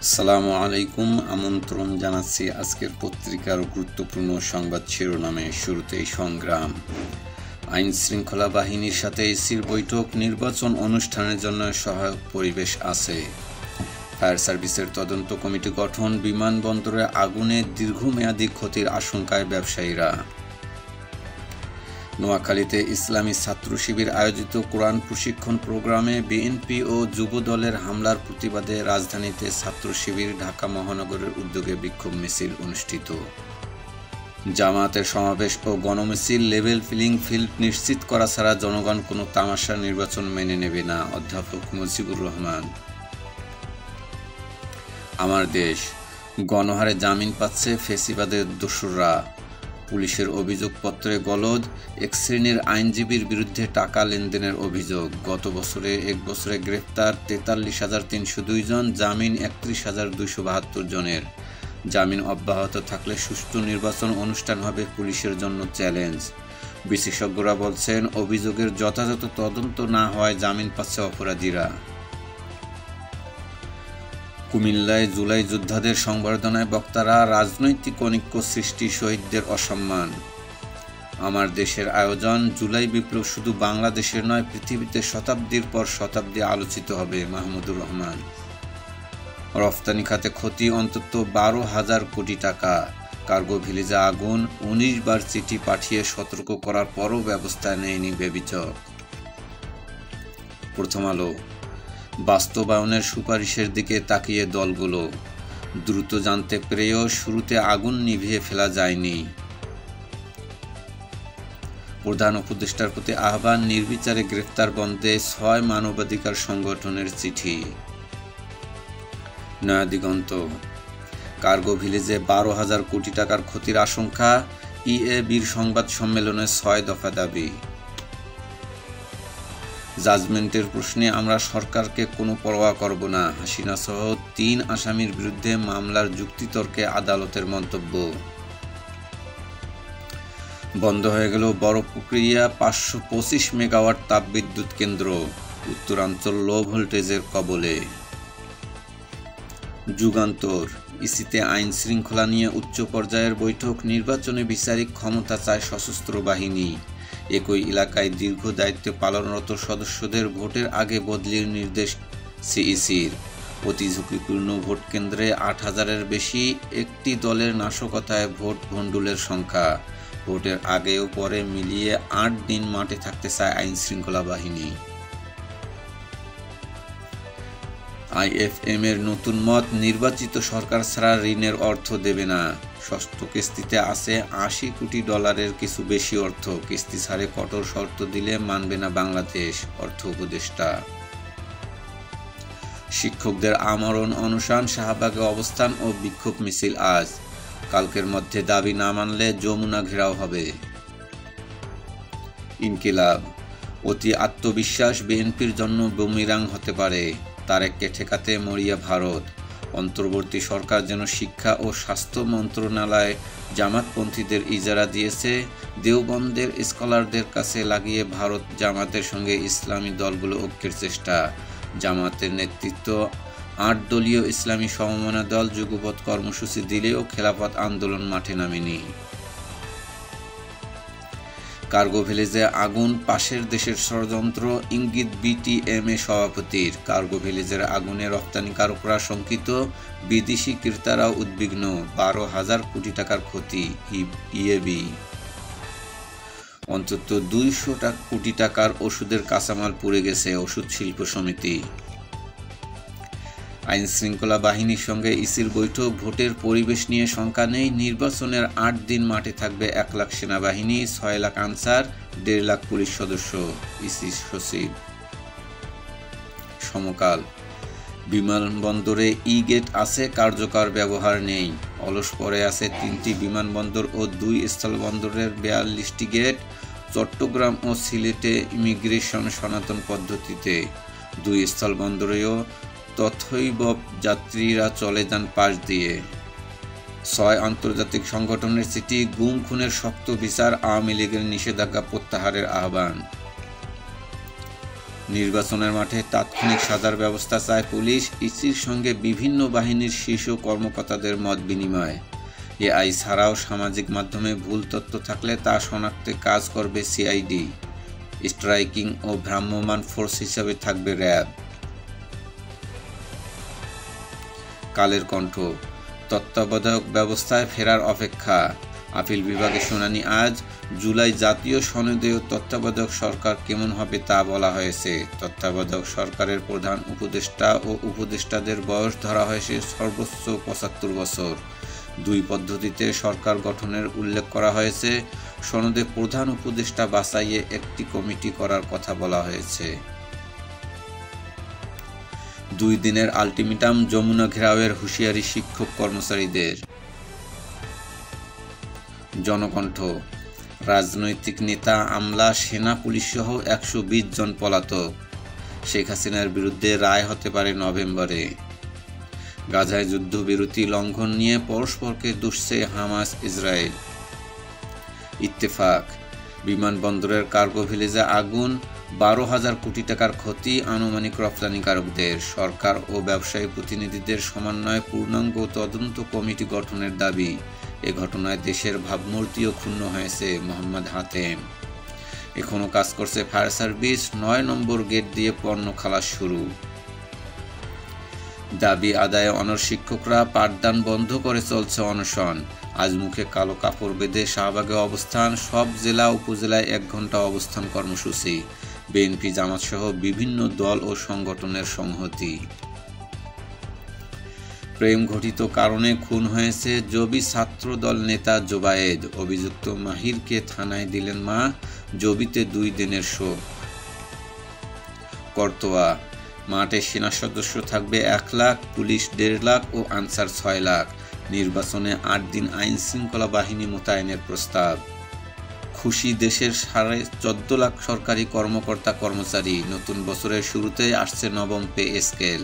আসসালামু আলাইকুম। আমন্ত্রণ জানাচ্ছি আজকের পত্রিকার গুরুত্বপূর্ণ সংবাদ শিরোনামে। শুরুতেই সংগ্রাম। আইন শৃঙ্খলা বাহিনীর সাথে ইসির বৈঠক, নির্বাচন অনুষ্ঠানের জন্য সহায়ক পরিবেশ আছে। ফায়ার সার্ভিসের তদন্ত কমিটি গঠন, বিমানবন্দরে আগুনে দীর্ঘমেয়াদী ক্ষতির আশঙ্কায় ব্যবসায়ীরা। নোয়াখালীতে ইসলামী ছাত্র শিবির আয়োজিত কোরআন প্রশিক্ষণ প্রোগ্রামে বিএনপি ও যুব দলের হামলার প্রতিবাদে রাজধানীতে ছাত্র শিবির ঢাকা মহানগরের উদ্যোগে বিক্ষোভ মিছিল অনুষ্ঠিত। জামায়াতের সমাবেশ ও গণমিছিল, লেভেল প্লেইং ফিল্ড নিশ্চিত করা ছাড়া জনগণ কোনো তামাশা নির্বাচন মেনে নেবে না, অধ্যাপক মুজিবুর রহমান। আমার দেশ, গণহারে জামিন পাচ্ছে ফেসিবাদের দোসররা। পুলিশের অভিযোগপত্রে গলদ, এক শ্রেণীর আইনজীবীর বিরুদ্ধে টাকা লেনদেনের অভিযোগ। গত বছরে এক বছরে গ্রেপ্তার 43,302 জন, জামিন 31,272 জনের। জামিন অব্যাহত থাকলে সুষ্ঠু নির্বাচন অনুষ্ঠান হবে পুলিশের জন্য চ্যালেঞ্জ। বিশেষজ্ঞরা বলছেন, অভিযোগের যথাযথ তদন্ত না হওয়ায় জামিন পাচ্ছে অপরাধীরা। কুমিল্লায় জুলাই যোদ্ধাদের সংবর্ধনায় বক্তারা, রাজনৈতিক অনৈক্য সৃষ্টি, শহীদদের অসম্মান। আমার দেশের আয়োজন, জুলাই বিপ্লব শুধু বাংলাদেশের নয়, পৃথিবীতে শতাব্দীর পর শতাব্দী আলোচিত হবে, মাহমুদুর রহমান। রফতানি খাতে ক্ষতি অন্তত 12,000 কোটি টাকা। কার্গো ভিলেজে আগুন, 19 বার চিঠি পাঠিয়ে সতর্ক করার পরও ব্যবস্থা নেয়নি বেবিচক। প্রথম আলো। বাস্তবায়নের সুপারিশের দিকে তাকিয়ে দলগুলো, দ্রুত জানতে পেরেও শুরুতে আগুন নিভিয়ে ফেলা যায়নি। প্রধান উপদেষ্টার প্রতি আহ্বান, নির্বিচারে গ্রেফতার বন্ধে 6 মানবাধিকার সংগঠনের চিঠি। নয়াদিগন্ত। কার্গো ভিলেজে 12,000 কোটি টাকার ক্ষতির আশঙ্কা, ইএবির সংবাদ সম্মেলনে 6 দফা দাবি। জাজমেন্টের প্রশ্নে আমরা সরকারকে কোনো পরোয়া করব না, হাসিনা সহ 3 আসামির বিরুদ্ধে মামলার যুক্তিতর্কে আদালতের মন্তব্য। বন্ধ হয়ে গেল বড় প্রক্রিয়া 525 মেগাওয়াট তাপবিদ্যুৎ কেন্দ্র, উত্তরাঞ্চল লো ভোল্টেজের কবলে। যুগান্তর। ইসিতে আইন শৃঙ্খলা নিয়ে উচ্চ পর্যায়ের বৈঠক, নির্বাচনে বিচারিক ক্ষমতা চায় সশস্ত্র বাহিনী। একই এলাকায় দীর্ঘ দায়িত্ব পালনরত সদস্যদের ভোটের আগে বদলির নির্দেশ সিইসির। অতি ঝুঁকিপূর্ণ ভোট কেন্দ্রে 8,000-এর বেশি, একটি দলের নাশকতায় ভোট ভণ্ডুলের সংখ্যা। ভোটের আগে ও পরে মিলিয়ে 8 দিন মাঠে থাকতে চায় আইন শৃঙ্খলা বাহিনী। আইএফএম-এর নতুন মত, নির্বাচিত সরকার ছাড়া ঋণের অর্থ দেবে না। ষষ্ঠ কিস্তিতে আছে 80 কোটি ডলারের কিছু বেশি অর্থ, কিস্তি ছাড়ে কঠোর শর্ত দিলে মানবে না বাংলাদেশ, অর্থ উপদেষ্টা। শিক্ষকদের আমরণ অনশন, শাহবাগে অবস্থান ও বিক্ষোভ মিছিল আজ। কালকের মধ্যে দাবি না মানলে যমুনা ঘেরাও হবে। ইনকিলাব। অতি আত্মবিশ্বাস বিএনপির জন্য বুমেরাং হতে পারে, তারেককে ঠেকাতে মরিয়া ভারত। অন্তর্বর্তী সরকার যেন শিক্ষা ও স্বাস্থ্য মন্ত্রণালয় জামাতপন্থীদের ইজারা দিয়েছে, দেওবন্দের স্কলারদের কাছে লাগিয়ে ভারত জামাতের সঙ্গে ইসলামী দলগুলো ঐক্যের চেষ্টা। জামাতের নেতৃত্ব 8 দলীয় ইসলামী সমমনা দল যুগপৎ কর্মসূচি দিলেও খেলাফত আন্দোলন মাঠে নামেনি। কার্গো ভিলেজে আগুন, পাশের দেশের ষড়যন্ত্র, ইঙ্গিত বিটিএমএ সভাপতির। কার্গো ভিলেজের আগুনে রপ্তানিকারকরা শঙ্কিত, বিদেশি ক্রেতারাও উদ্বিগ্ন। 12,000 কোটি টাকার ক্ষতি, ইএবি। অন্তত 200 কোটি টাকার ওষুধের কাঁচামাল পুড়ে গেছে, ওষুধ শিল্প সমিতি। আইন শৃঙ্খলা বাহিনীর সঙ্গে ইসির বৈঠক, ভোটের পরিবেশ নিয়ে শঙ্কা নেই। নির্বাচনের 8 দিন মাঠে থাকবে 1 লাখ সেনাবাহিনী, 6 লাখ আনসার, 1.5 লাখ পুলিশ সদস্য, ইসি সচিব। সমকাল। বিমানবন্দরে ই গেট আছে, কার্যকর ব্যবহার নেই। অলস পড়ে আছে 3টি বিমানবন্দর ও 2 স্থলবন্দরের 42টি গেট। চট্টগ্রাম ও সিলেটে ইমিগ্রেশন সনাতন পদ্ধতিতে, 2 স্থলবন্দরেও তথৈব যাত্রীরা চলে যান পাশ দিয়ে। 6 আন্তর্জাতিক সংগঠনের চিঠি, গুম খুনের শক্ত বিচার, আওয়ামী লীগের নিষেধাজ্ঞা প্রত্যাহারের আহ্বান। নির্বাচনের মাঠে তাৎক্ষণিক সাজার ব্যবস্থা চায় পুলিশ। ইসির সঙ্গে বিভিন্ন বাহিনীর শীর্ষ কর্মকর্তাদের মত বিনিময়। এআই ছাড়াও সামাজিক মাধ্যমে ভুল তথ্য থাকলে তা শনাক্তে কাজ করবে সিআইডি। স্ট্রাইকিং ও ভ্রাম্যমাণ ফোর্স হিসাবে থাকবে র্যাব। কালের কণ্ঠ, তত্ত্বাবধায়ক ব্যবস্থায় ফেরার অপেক্ষা। আপিল বিভাগে শুনানি আজ। জুলাই জাতীয় সনদে তত্ত্বাবধায়ক সরকার কেমন হবে তা বলা হয়েছে। তত্ত্বাবধায়ক সরকারের প্রধান উপদেষ্টা ও উপদেষ্টাদের বয়স ধরা হয়েছে সর্বোচ্চ ৭৫ বছর। দুই পদ্ধতিতে সরকার গঠনের উল্লেখ করা হয়েছে। সনদে প্রধান উপদেষ্টা বাছাইয়ে একটি কমিটি করার কথা বলা হয়েছে। 2 দিনের আলটিমেটাম, যমুনা ঘেরাওয়ের হুঁশিয়ারি শিক্ষক কর্মচারীদের। জনকণ্ঠ, রাজনৈতিক নেতা, আমলা, সেনা, পুলিশসহ 120 জন পলাতক। শেখ হাসিনার বিরুদ্ধে রায় হতে পারে নভেম্বরে। গাজায় যুদ্ধবিরতি লঙ্ঘন নিয়ে পরস্পরকে দুষছে হামাস, ইসরায়েল। ইত্তেফাক, বিমানবন্দরের কার্গো ভিলেজে আগুন, 12,000 কোটি টাকার ক্ষতি আনুমানিক রপ্তানিকারকদের। সরকার ও ব্যবসায়ী প্রতিনিধিদের সমন্বয়ে পূর্ণাঙ্গ তদন্ত কমিটি গঠনের দাবি। এ ঘটনায় দেশের ভাবমূর্তিও ক্ষুণ্ণ হয়েছে মোহাম্মদ হাতেম। এখনও কাজ করছে ফায়ার সার্ভিস। 9 নম্বর গেট দিয়ে পণ্য খালাস শুরু। দাবি আদায়ে অনড় শিক্ষকরা, পাঠদান বন্ধ করে চলছে অনশন। আজ মুখে কালো কাপড় বেঁধে শাহবাগে অবস্থান। সব জেলা উপজেলায় 1 ঘন্টা অবস্থান কর্মসূচি। বিএনপি, জামাত সহ বিভিন্ন দল ও সংগঠনের সংহতি। প্রেম ঘটিত কারণে খুন হয়েছে জবি ছাত্রদল নেতা জোবায়েদ। অভিযুক্ত মাহিরকে থানায় দিলেন মা। জবিতে 2 দিনের শোক। করতোয়া, মাঠে সেনা সদস্য থাকবে 1 লাখ, পুলিশ 1.5 লাখ ও আনসার 6 লাখ। নির্বাচনে 8 দিন আইন শৃঙ্খলা বাহিনী মোতায়েনের প্রস্তাব। খুশি দেশের 14.5 লাখ সরকারি কর্মকর্তা কর্মচারী। নতুন বছরের শুরুতেই আসছে নবম পে স্কেল।